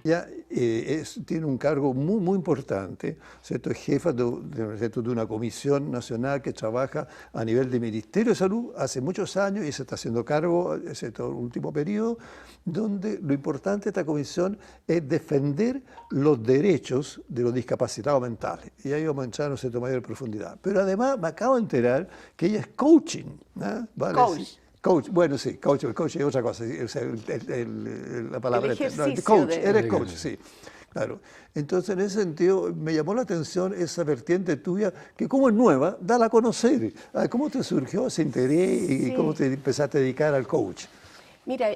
ella tiene un cargo muy, muy importante, ¿cierto? Es jefa ¿cierto? De una comisión nacional que trabaja a nivel de Ministerio de Salud hace muchos años y se está haciendo cargo, ¿cierto? El último periodo, donde lo importante de esta comisión es defender los derechos de los discapacitados mentales. Y ahí vamos a entrar, ¿no es cierto?, mayor profundidad. Pero además me acabo de enterar que ella es coaching, ¿no? ¿Vale? Coach. Sí. Coach, bueno, sí, coach es otra cosa, o sea, la palabra... coach, eres coach, sí, claro. Entonces, en ese sentido, me llamó la atención esa vertiente tuya, que como es nueva, dala a conocer. ¿Cómo te surgió ese interés y cómo te empezaste a dedicar al coach? Mira,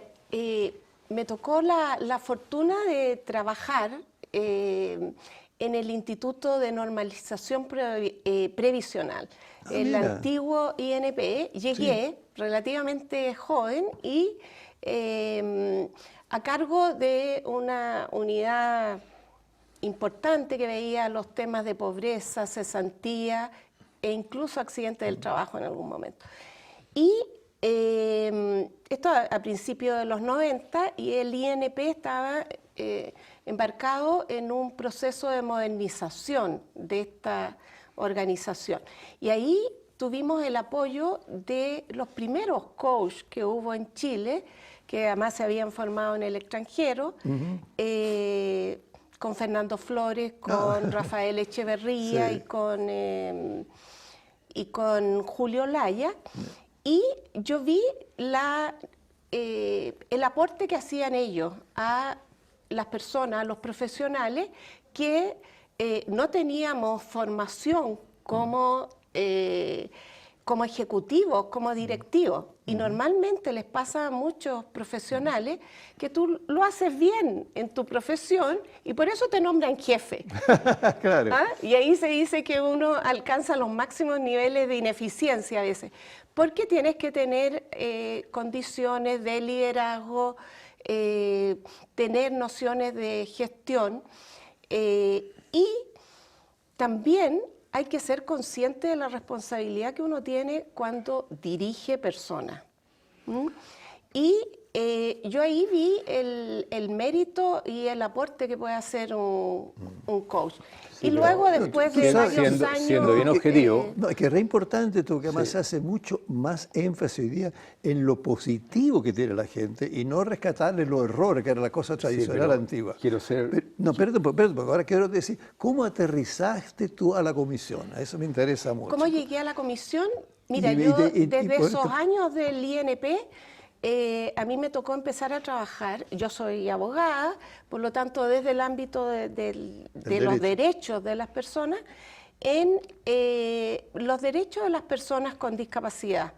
me tocó la fortuna de trabajar en el Instituto de Normalización Previsional, el antiguo INP. Llegué relativamente joven y a cargo de una unidad importante que veía los temas de pobreza, cesantía e incluso accidentes del trabajo en algún momento. Y esto a principios de los 90, y el INP estaba embarcado en un proceso de modernización de esta organización. Y ahí tuvimos el apoyo de los primeros coaches que hubo en Chile, que además se habían formado en el extranjero, con Fernando Flores, con Rafael Echeverría y con Julio Laya. Y yo vi el aporte que hacían ellos a las personas, a los profesionales, que no teníamos formación como ejecutivos, como directivos. Y normalmente les pasa a muchos profesionales que tú lo haces bien en tu profesión y por eso te nombran jefe. Claro. ¿Ah? Y ahí se dice que uno alcanza los máximos niveles de ineficiencia a veces, porque tienes que tener condiciones de liderazgo, tener nociones de gestión y también hay que ser consciente de la responsabilidad que uno tiene cuando dirige personas. Y yo ahí vi el mérito y el aporte que puede hacer un coach. Sí, y luego, después de varios años... Siendo bien objetivo... No, es que es re importante esto, que además se hace mucho más énfasis hoy día en lo positivo que tiene la gente y no rescatarle los errores, que era la cosa tradicional antigua. Quiero ser... Perdón, porque ahora quiero decir, ¿cómo aterrizaste tú a la comisión? A eso me interesa mucho. ¿Cómo llegué a la comisión? Mira, yo desde esos años del INP... a mí me tocó empezar a trabajar, yo soy abogada, por lo tanto desde el ámbito de los derechos de las personas, en los derechos de las personas con discapacidad.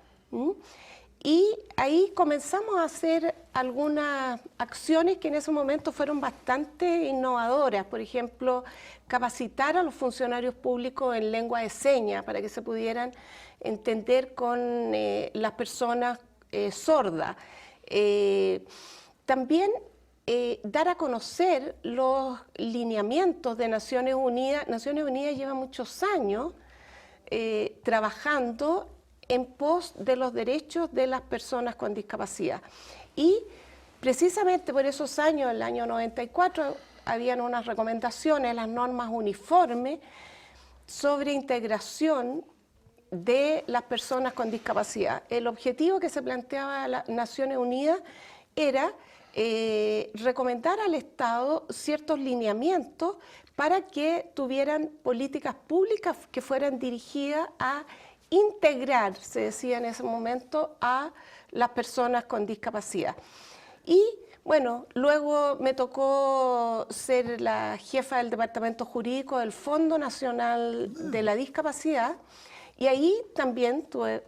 Y ahí comenzamos a hacer algunas acciones que en ese momento fueron bastante innovadoras, por ejemplo, capacitar a los funcionarios públicos en lengua de señas para que se pudieran entender con las personas sorda. También dar a conocer los lineamientos de Naciones Unidas. Naciones Unidas lleva muchos años trabajando en pos de los derechos de las personas con discapacidad. Y precisamente por esos años, el año 94, habían unas recomendaciones, las normas uniformes sobre integración de las personas con discapacidad. El objetivo que se planteaba las Naciones Unidas era recomendar al Estado ciertos lineamientos para que tuvieran políticas públicas que fueran dirigidas a integrar, se decía en ese momento, a las personas con discapacidad. Y bueno, luego me tocó ser la jefa del Departamento Jurídico del Fondo Nacional de la Discapacidad. Y ahí también tuve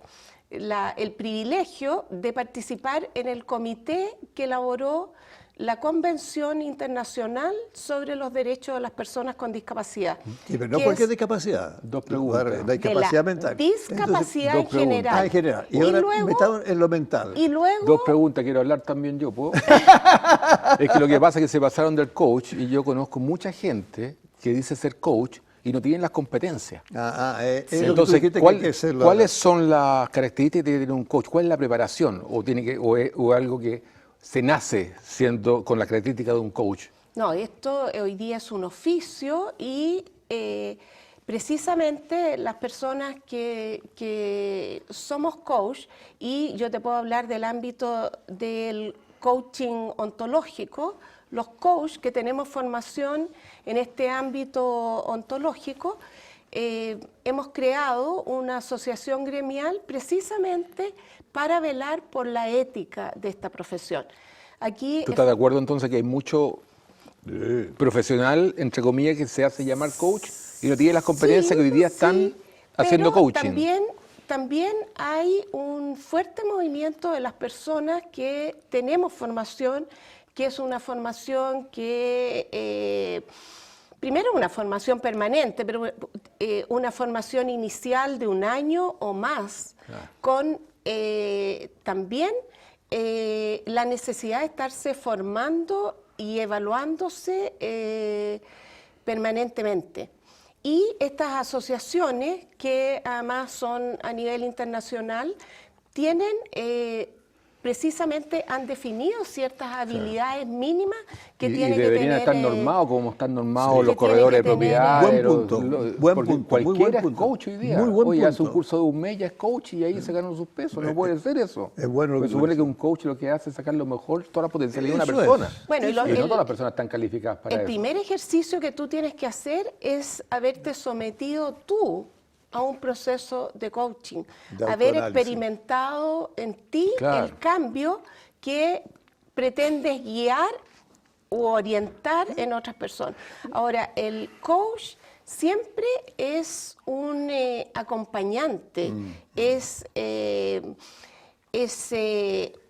el privilegio de participar en el comité que elaboró la Convención Internacional sobre los Derechos de las Personas con Discapacidad. Sí, pero no cualquier discapacidad. Dos preguntas. La discapacidad mental. Discapacidad en general. Ah, en general. Y ahora luego, metamos en lo mental. Y luego, dos preguntas, quiero hablar también yo, ¿puedo? Es que lo que pasa es que se pasaron del coach y yo conozco mucha gente que dice ser coach y no tienen las competencias. Entonces, ¿cuáles son las características que tiene un coach? ¿Cuál es la preparación? ¿O es algo que se nace siendo con la característica de un coach? No, esto hoy día es un oficio y precisamente las personas que somos coach, y yo te puedo hablar del ámbito del coaching ontológico, los coaches que tenemos formación en este ámbito ontológico, hemos creado una asociación gremial precisamente para velar por la ética de esta profesión. Aquí ¿Tú estás de acuerdo entonces que hay mucho profesional, entre comillas, que se hace llamar coach y no tiene las competencias que hoy día están haciendo coaching? También hay un fuerte movimiento de las personas que tenemos formación, que es una formación que, primero una formación permanente, pero una formación inicial de 1 año o más, con también la necesidad de estarse formando y evaluándose permanentemente. Y estas asociaciones, que además son a nivel internacional, tienen precisamente han definido ciertas habilidades mínimas que tienen que tener. Y deberían estar normados como están normados los corredores de propiedad. Buen punto. Cualquiera es coach hoy día. Hoy hace un curso de 1 mes, ya es coach y ahí se ganan sus pesos. No puede ser eso. Es bueno lo que supone que un coach lo que hace es sacar lo mejor, toda la potencialidad de una persona. Bueno, y no todas las personas están calificadas para eso. El primer ejercicio que tú tienes que hacer es haberte sometido tú a un proceso de coaching, haber experimentado en ti el cambio que pretendes guiar u orientar en otras personas. Ahora, el coach siempre es un acompañante, es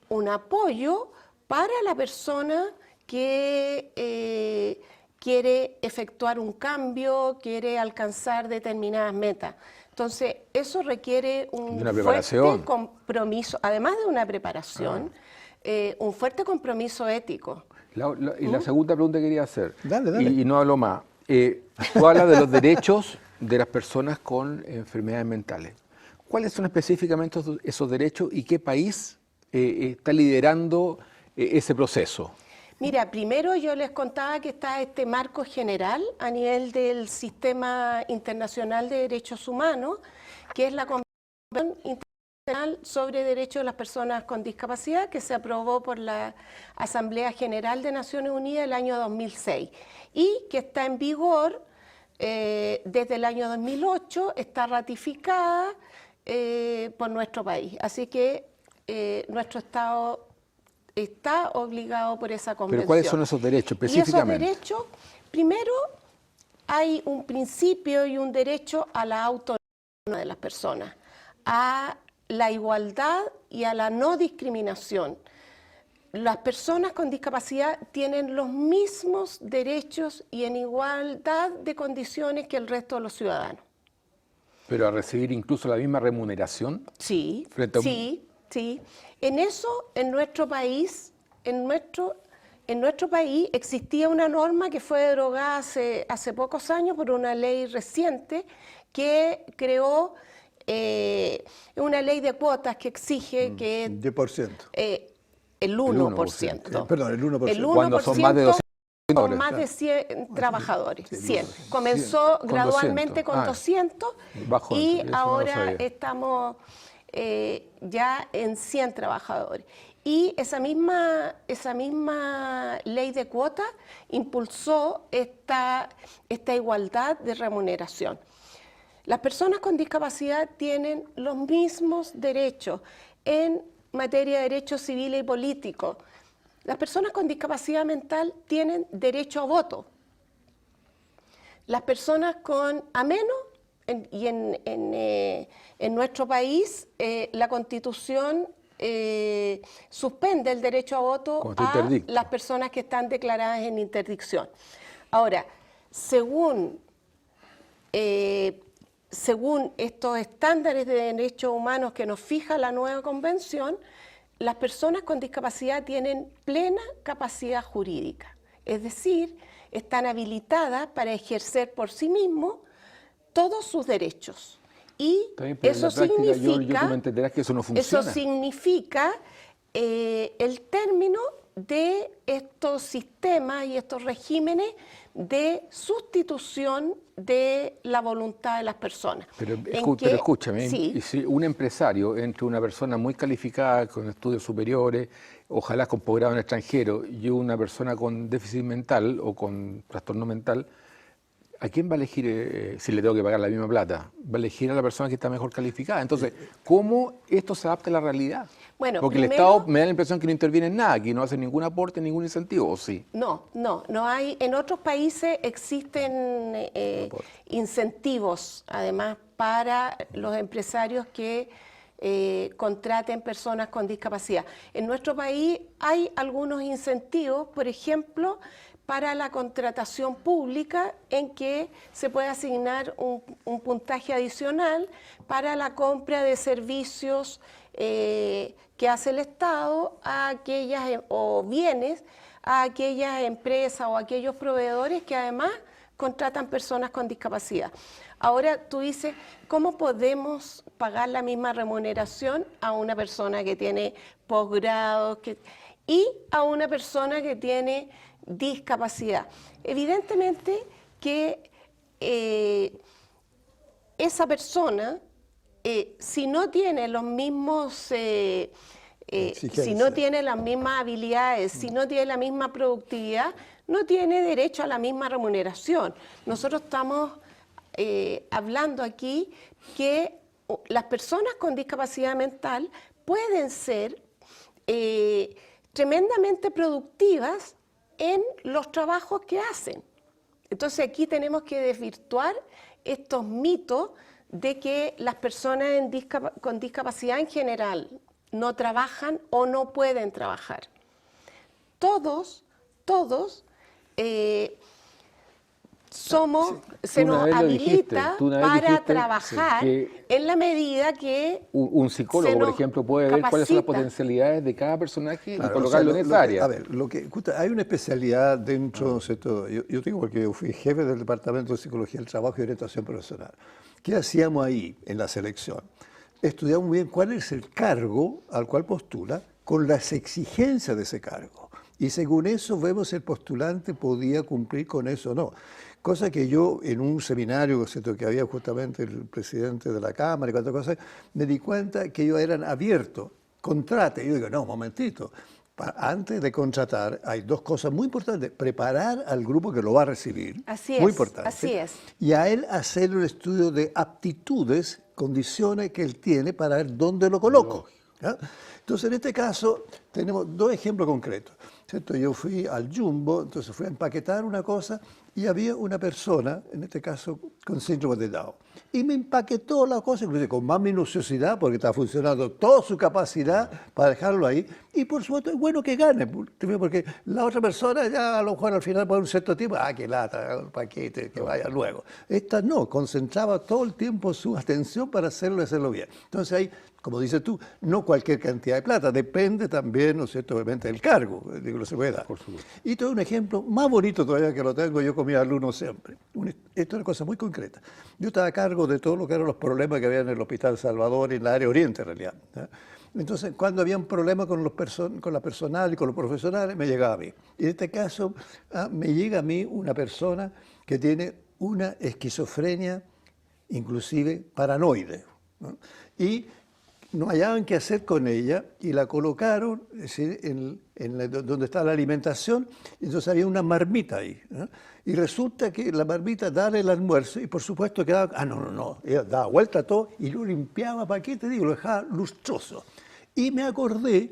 un apoyo para la persona que quiere efectuar un cambio, quiere alcanzar determinadas metas. Entonces, eso requiere un fuerte compromiso, además de una preparación, un fuerte compromiso ético. Y la segunda pregunta que quería hacer, dale. Y no hablo más, tú hablas de los derechos de las personas con enfermedades mentales. ¿Cuáles son específicamente esos derechos y qué país está liderando ese proceso? Mira, primero yo les contaba que está este marco general a nivel del Sistema Internacional de Derechos Humanos, que es la Convención Internacional sobre Derechos de las Personas con Discapacidad, que se aprobó por la Asamblea General de Naciones Unidas el año 2006 y que está en vigor desde el año 2008, está ratificada por nuestro país. Así que nuestro Estado está obligado por esa convención. ¿Pero cuáles son esos derechos específicamente? Y esos derechos, primero, hay un principio y un derecho a la autonomía de las personas, a la igualdad y a la no discriminación. Las personas con discapacidad tienen los mismos derechos y en igualdad de condiciones que el resto de los ciudadanos. ¿Pero a recibir incluso la misma remuneración? Sí, sí. En eso, en nuestro país, existía una norma que fue derogada hace pocos años por una ley reciente que creó una ley de cuotas que exige que... 10%. El 1%. Perdón, el 1%. El 1% cuando son más de 200. Con más de 100 trabajadores, 100. Comenzó gradualmente con 200 y ahora estamos ya en 100 trabajadores. Y esa misma ley de cuotas impulsó esta igualdad de remuneración. Las personas con discapacidad tienen los mismos derechos en materia de derechos civiles y políticos. Las personas con discapacidad mental tienen derecho a voto. Las personas con en nuestro país la Constitución suspende el derecho a voto a las personas que están declaradas en interdicción. Ahora, según estos estándares de derechos humanos que nos fija la nueva convención, las personas con discapacidad tienen plena capacidad jurídica, es decir, están habilitadas para ejercer por sí mismos todos sus derechos. Y eso significa, tú me entenderás que eso no funciona. Eso significa el término de estos sistemas y estos regímenes de sustitución de la voluntad de las personas. Pero escúchame, sí, si un empresario, entre una persona muy calificada, con estudios superiores, ojalá con posgrado en extranjero, y una persona con déficit mental o con trastorno mental, ¿a quién va a elegir si le tengo que pagar la misma plata? Va a elegir a la persona que está mejor calificada. Entonces, ¿cómo esto se adapta a la realidad? Bueno, porque primero, el Estado me da la impresión que no interviene en nada, que no hace ningún aporte, ningún incentivo, ¿o sí? No hay. En otros países existen incentivos, además, para los empresarios que contraten personas con discapacidad. En nuestro país hay algunos incentivos, por ejemplo, para la contratación pública, en que se puede asignar un puntaje adicional para la compra de servicios que hace el Estado a aquellas, o bienes a aquellas empresas o aquellos proveedores que además contratan personas con discapacidad. Ahora tú dices, ¿cómo podemos pagar la misma remuneración a una persona que tiene posgrado y a una persona que tiene discapacidad? Evidentemente que esa persona, si no tiene los mismos, si no tiene las mismas habilidades, si no tiene la misma productividad, no tiene derecho a la misma remuneración. Nosotros estamos hablando aquí que las personas con discapacidad mental pueden ser tremendamente productivas en los trabajos que hacen. Entonces aquí tenemos que desvirtuar estos mitos de que las personas con discapacidad en general no trabajan o no pueden trabajar. Todos se nos habilita para trabajar en la medida que un psicólogo, por ejemplo, puede ver cuáles son las potencialidades de cada personaje y colocarlo en esa área. A ver, hay una especialidad dentro, yo digo porque yo fui jefe del Departamento de Psicología del Trabajo y Orientación Profesional. ¿Qué hacíamos ahí en la selección? Estudiamos muy bien cuál es el cargo al cual postula con las exigencias de ese cargo. Y según eso vemos si el postulante podía cumplir con eso o no. Cosa que yo en un seminario que había justamente el presidente de la Cámara y cuantas cosas, me di cuenta que ellos eran abiertos, contrate. Y yo digo, no, un momentito. Antes de contratar hay dos cosas muy importantes. Preparar al grupo que lo va a recibir. Así es, muy importante. Así es. Y a él hacer un estudio de aptitudes, condiciones que él tiene para ver dónde lo coloco. ¿Ya? Entonces, en este caso, tenemos dos ejemplos concretos. ¿Cierto? Yo fui al Jumbo, entonces fui a empaquetar una cosa y había una persona, en este caso, con síndrome de Down. Y me empaquetó la cosa, incluso con más minuciosidad, porque está funcionando toda su capacidad para dejarlo ahí. Y por supuesto, es bueno que gane, porque la otra persona ya a lo mejor al final por un cierto tiempo, que lata, el paquete, que vaya luego. Esta no, concentraba todo el tiempo su atención para hacerlo bien. Entonces ahí, como dices tú, no cualquier cantidad de plata, depende también, ¿no es cierto?, obviamente del cargo, digo, se puede dar. Por supuesto. Y todo un ejemplo más bonito todavía que lo tengo yo con mis alumnos siempre. Esto es una cosa muy concreta. Yo estaba a cargo de todo lo que eran los problemas que había en el Hospital Salvador y en la área oriente, en realidad. Entonces, cuando había un problema con la personal y con los profesionales, me llegaba a mí. Y en este caso, me llega a mí una persona que tiene una esquizofrenia, inclusive paranoide, ¿no? Y no hallaban qué hacer con ella y la colocaron, es decir, donde está la alimentación, y entonces había una marmita ahí, ¿no? Y resulta que la marmita daba el almuerzo y por supuesto quedaba, no, ella daba vuelta a todo y lo limpiaba, ¿para qué te digo? Lo dejaba lustroso. Y me acordé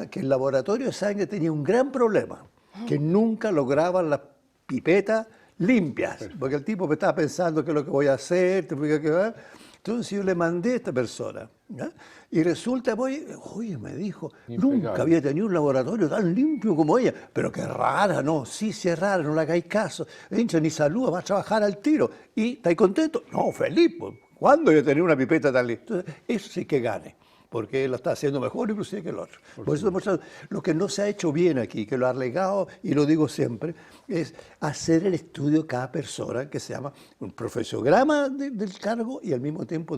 que el laboratorio de sangre tenía un gran problema, que nunca lograban las pipetas limpias, porque el tipo me estaba pensando qué es lo que voy a hacer, entonces yo le mandé a esta persona, ¿ya? Y resulta, oye, me dijo, nunca había tenido un laboratorio tan limpio como ella, pero qué rara, ¿no? Sí, es rara, no le hagáis caso, entra ni saluda, va a trabajar al tiro. ¿Y estáis contento? No, feliz, pues. ¿Cuándo yo tenía una pipeta tan limpia? Entonces, eso sí que gane. porque él lo está haciendo mejor inclusive que el otro. Por eso lo que no se ha hecho bien aquí, que lo ha legado, y lo digo siempre, es hacer el estudio de cada persona, que se llama un profesiograma del cargo y al mismo tiempo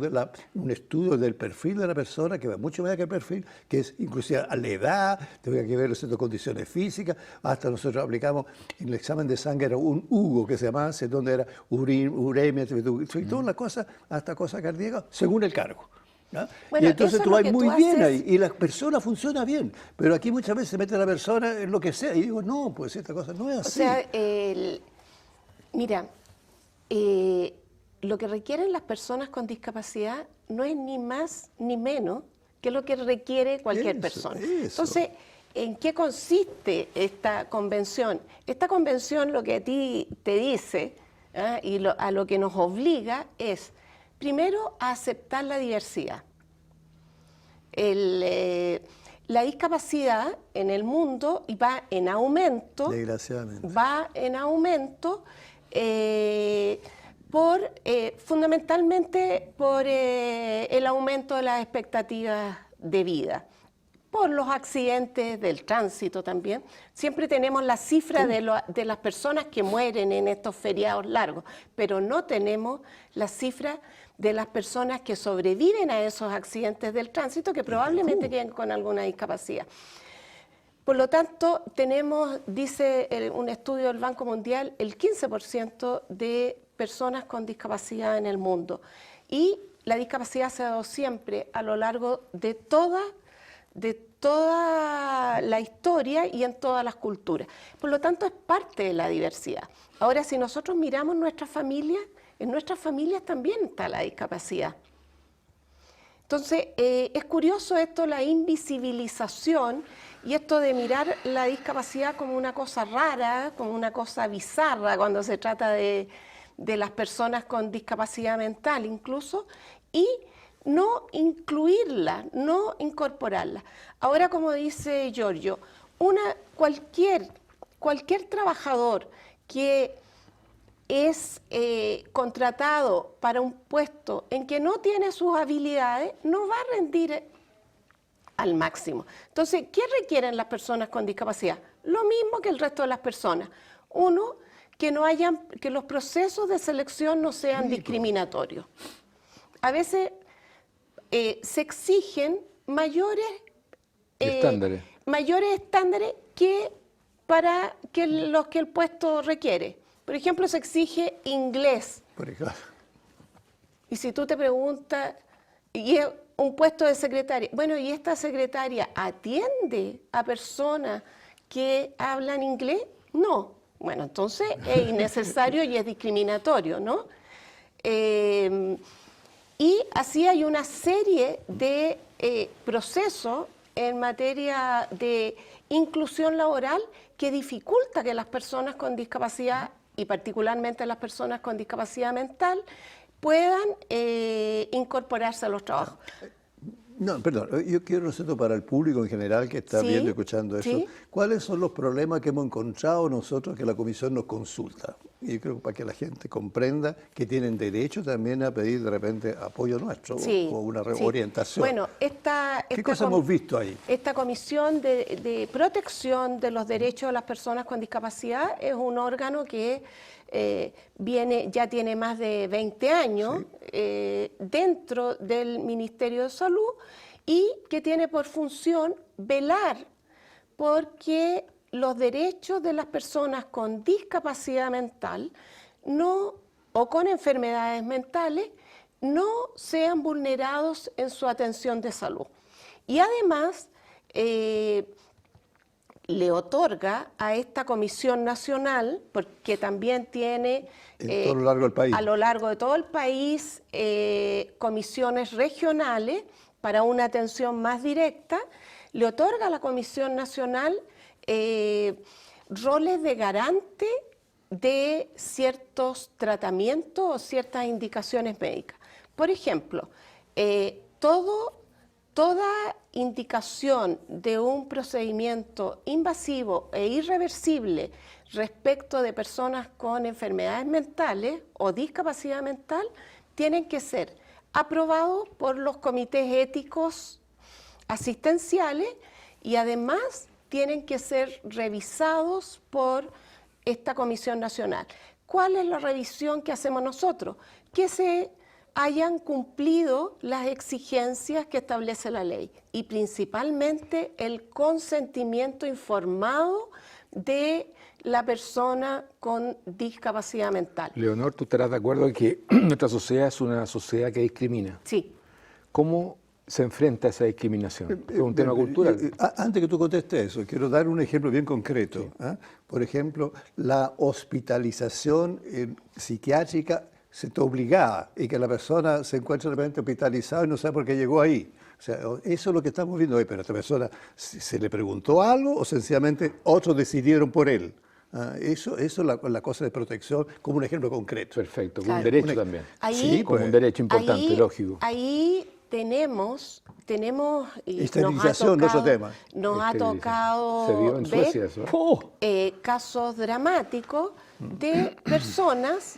un estudio del perfil de la persona, que va mucho más que el perfil, que es inclusive a la edad, tengo que ver las condiciones físicas, hasta nosotros aplicamos en el examen de sangre, era un Hugo que se llamaba, donde era uremia, y todas las cosas, hasta cosas cardíacas, según el cargo. Bueno, y entonces tú vas muy bien ahí, y la persona funciona bien, pero aquí muchas veces se mete la persona en lo que sea, y digo, no, pues esta cosa no es así. O sea, mira, lo que requieren las personas con discapacidad no es ni más ni menos que lo que requiere cualquier persona. Entonces, ¿en qué consiste esta convención? Esta convención lo que a ti te dice y a lo que nos obliga es, primero, a aceptar la diversidad. La discapacidad en el mundo va en aumento. Desgraciadamente. Va en aumento fundamentalmente por el aumento de las expectativas de vida, por los accidentes del tránsito también. Siempre tenemos la cifra de las personas que mueren en estos feriados largos, pero no tenemos la cifra de las personas que sobreviven a esos accidentes del tránsito, que probablemente queden con alguna discapacidad. Por lo tanto, tenemos, dice un estudio del Banco Mundial, el 15% de personas con discapacidad en el mundo. Y la discapacidad se ha dado siempre a lo largo de toda la historia y en todas las culturas. Por lo tanto, es parte de la diversidad. Ahora, si nosotros miramos nuestras familias, en nuestras familias también está la discapacidad. Entonces, es curioso esto, la invisibilización y esto de mirar la discapacidad como una cosa rara, como una cosa bizarra cuando se trata de las personas con discapacidad mental incluso, y no incluirla, no incorporarla. Ahora, como dice Giorgio, cualquier trabajador que es contratado para un puesto en que no tiene sus habilidades, no va a rendir al máximo. Entonces, ¿qué requieren las personas con discapacidad? Lo mismo que el resto de las personas. Uno, que los procesos de selección no sean discriminatorios. A veces se exigen mayores estándares que los que el puesto requiere. Por ejemplo, se exige inglés. Y si tú te preguntas, y es un puesto de secretaria, bueno, ¿y esta secretaria atiende a personas que hablan inglés? No. Bueno, entonces es innecesario y es discriminatorio, ¿no? Y así hay una serie de procesos en materia de inclusión laboral que dificulta que las personas con discapacidad, y particularmente las personas con discapacidad mental, puedan incorporarse a los trabajos. No, perdón, yo quiero hacerlo para el público en general que está viendo y escuchando eso. ¿Sí? ¿Cuáles son los problemas que hemos encontrado nosotros que la Comisión nos consulta? Y yo creo que para que la gente comprenda que tienen derecho también a pedir de repente apoyo nuestro o una orientación. Bueno, ¿qué cosas hemos visto ahí? Esta Comisión de Protección de los Derechos de las Personas con Discapacidad es un órgano que ya tiene más de 20 años dentro del Ministerio de Salud y que tiene por función velar porque los derechos de las personas con discapacidad mental o con enfermedades mentales no sean vulnerados en su atención de salud. Y además le otorga a esta Comisión Nacional, porque también tiene a lo largo del país, a lo largo de todo el país comisiones regionales para una atención más directa, le otorga a la Comisión Nacional roles de garante de ciertos tratamientos o ciertas indicaciones médicas. Por ejemplo, toda indicación de un procedimiento invasivo e irreversible respecto de personas con enfermedades mentales o discapacidad mental tienen que ser aprobados por los comités éticos asistenciales y además tienen que ser revisados por esta Comisión Nacional. ¿Cuál es la revisión que hacemos nosotros? Que se hayan cumplido las exigencias que establece la ley y principalmente el consentimiento informado de la persona con discapacidad mental. Leonor, ¿tú estarás de acuerdo en que nuestra sociedad es una sociedad que discrimina? Sí. ¿Cómo se enfrenta a esa discriminación? Es un tema cultural. Antes que tú contestes eso, quiero dar un ejemplo bien concreto. Sí. Por ejemplo, la hospitalización psiquiátrica se te obligaba y que la persona se encuentra de repente hospitalizada y no sabe por qué llegó ahí. O sea, eso es lo que estamos viendo hoy, pero a esta persona se le preguntó algo o sencillamente otros decidieron por él. Eso es la cosa de protección como un ejemplo concreto. Perfecto, como un derecho también. Ahí, sí, como un derecho importante, lógico. Ahí tenemos y esterilización, no otro tema. Nos ha tocado se vio en Suecia eso. Casos dramáticos de personas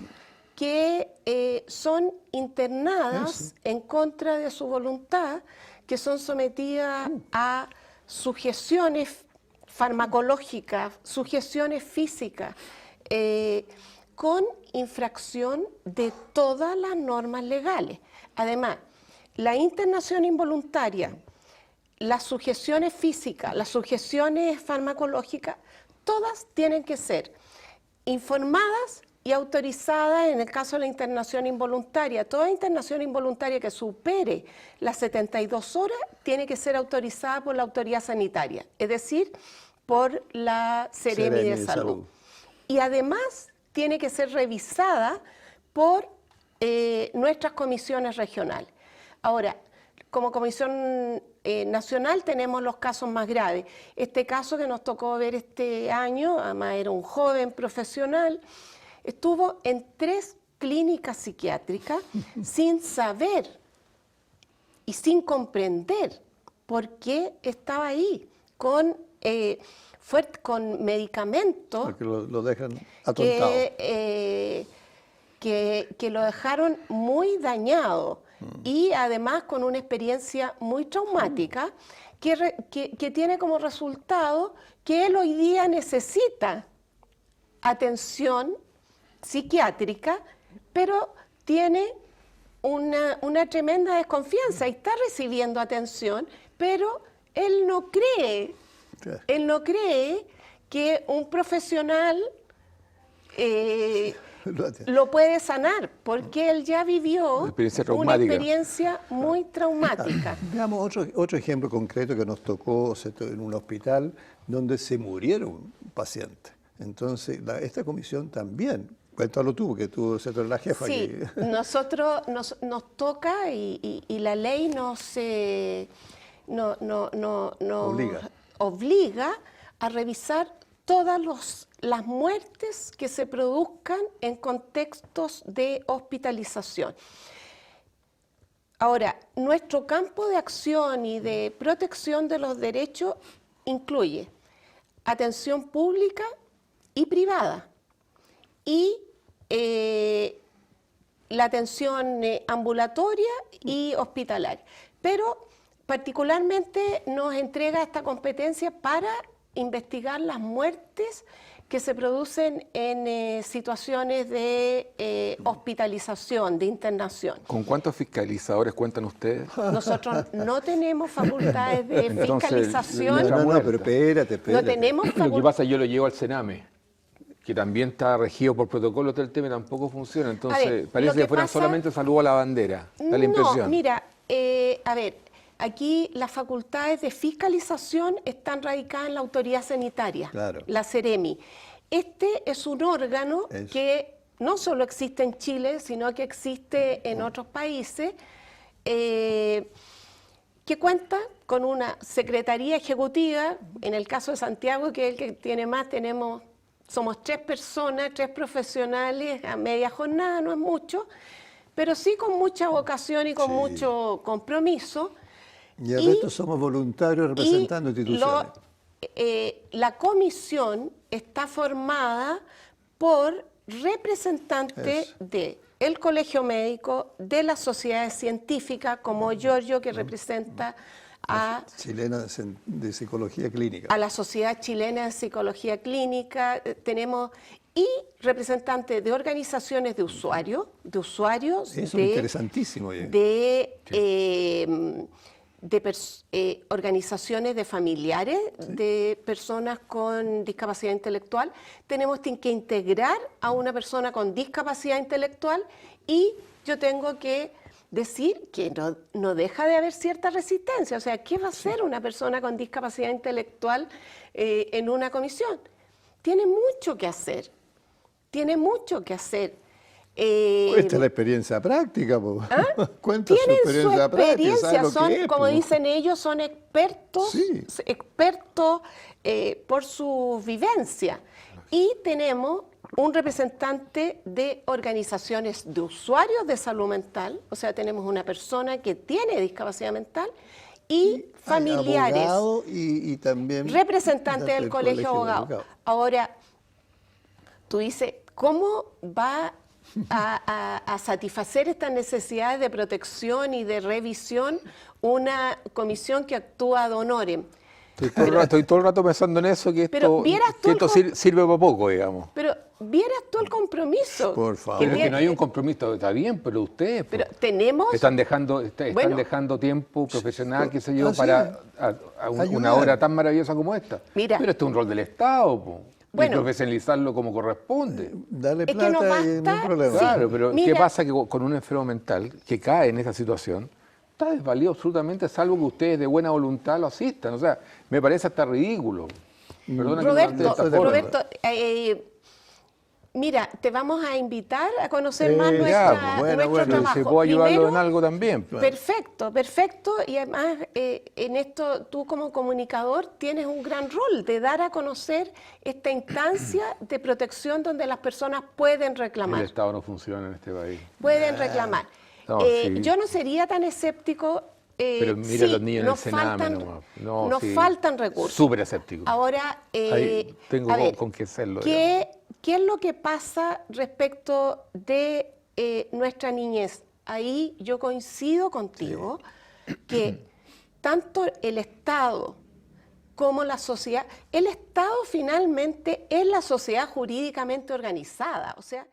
que son internadas en contra de su voluntad, que son sometidas a sugestiones farmacológicas, sugestiones físicas, con infracción de todas las normas legales. Además, la internación involuntaria, las sugestiones físicas, las sugestiones farmacológicas, todas tienen que ser informadas y autorizadas en el caso de la internación involuntaria. Toda internación involuntaria que supere las 72 horas tiene que ser autorizada por la autoridad sanitaria, es decir, por la Seremi de Salud. Y además tiene que ser revisada por nuestras comisiones regionales. Ahora, como Comisión Nacional tenemos los casos más graves. Este caso que nos tocó ver este año, además era un joven profesional, estuvo en 3 clínicas psiquiátricas sin saber y sin comprender por qué estaba ahí, con medicamentos. Porque lo dejan atontado. Que lo dejaron muy dañado y además con una experiencia muy traumática que tiene como resultado que él hoy día necesita atención psiquiátrica, pero tiene una tremenda desconfianza y está recibiendo atención, pero él no cree que un profesional lo puede sanar, porque él ya vivió una experiencia muy traumática. Veamos otro ejemplo concreto que nos tocó en un hospital donde se murieron pacientes. Entonces, esta comisión también, cuéntalo tú, porque tú eres la jefa. Sí, aquí. Nosotros nos toca y la ley nos obliga a revisar todas las muertes que se produzcan en contextos de hospitalización. Ahora, nuestro campo de acción y de protección de los derechos incluye atención pública y privada y la atención ambulatoria y hospitalaria. Pero particularmente nos entrega esta competencia para investigar las muertes que se producen en situaciones de hospitalización, de internación. ¿Con cuántos fiscalizadores cuentan ustedes? Nosotros no tenemos facultades de fiscalización. No, pero espérate. No tenemos Lo que pasa es que yo lo llevo al Sename, que también está regido por protocolos del tema y tampoco funciona. Entonces, parece que fuera solamente saludo a la bandera. Da la impresión. No, mira, a ver, aquí las facultades de fiscalización están radicadas en la autoridad sanitaria, claro, la Seremi. Este es un órgano que no solo existe en Chile, sino que existe en otros países, que cuenta con una secretaría ejecutiva. En el caso de Santiago, que es el que tiene más, somos 3 personas, 3 profesionales a media jornada, no es mucho, pero sí con mucha vocación y con mucho compromiso. Y el resto somos voluntarios representando instituciones. La comisión está formada por representantes del Colegio Médico, de las sociedades científicas, como Giorgio, que representa Chilena de Psicología Clínica. A la Sociedad Chilena de Psicología Clínica, tenemos y representantes de organizaciones de usuarios, Eso es interesantísimo. Organizaciones de familiares de personas con discapacidad intelectual. Tenemos que integrar a una persona con discapacidad intelectual y yo tengo que decir que no deja de haber cierta resistencia. O sea, ¿qué va a hacer una persona con discapacidad intelectual en una comisión? Tiene mucho que hacer. Tiene mucho que hacer. Esta es la experiencia práctica, ¿Ah? Cuenta su experiencia práctica. Son, como dicen ellos, son expertos, expertos por su vivencia. Y tenemos un representante de organizaciones de usuarios de salud mental, o sea, tenemos una persona que tiene discapacidad mental y familiares, y también representantes del Colegio de Abogados. Ahora, tú dices, ¿cómo va a satisfacer estas necesidades de protección y de revisión una comisión que actúa ad honorem? Estoy todo el rato pensando en eso, que esto sirve para poco, digamos. Pero vieras tú el compromiso. Por favor. Pero es que no hay un compromiso, está bien, pero ustedes tenemos... están dejando tiempo profesional, qué sé yo, para una obra tan maravillosa como esta. Mira, pero esto es un rol del Estado, y profesionalizarlo como corresponde. Darle plata y no hay problema. Claro, pero ¿qué pasa que con un enfermo mental que cae en esta situación? Está desvalido absolutamente, salvo que ustedes de buena voluntad lo asistan. O sea, me parece hasta ridículo. Roberto, mira, te vamos a invitar a conocer más nuestro trabajo. Si puedo ayudarlo en algo también. Perfecto. Y además, en esto, tú como comunicador tienes un gran rol de dar a conocer esta instancia de protección donde las personas pueden reclamar. El Estado no funciona en este país. Pueden reclamar. Yo no sería tan escéptico. Pero mira los niños en el Sename nos faltan recursos. Súper escéptico. Ahora, tengo con qué hacerlo. ¿Qué es lo que pasa respecto de nuestra niñez? Ahí yo coincido contigo que tanto el Estado como la sociedad, el Estado finalmente es la sociedad jurídicamente organizada, o sea,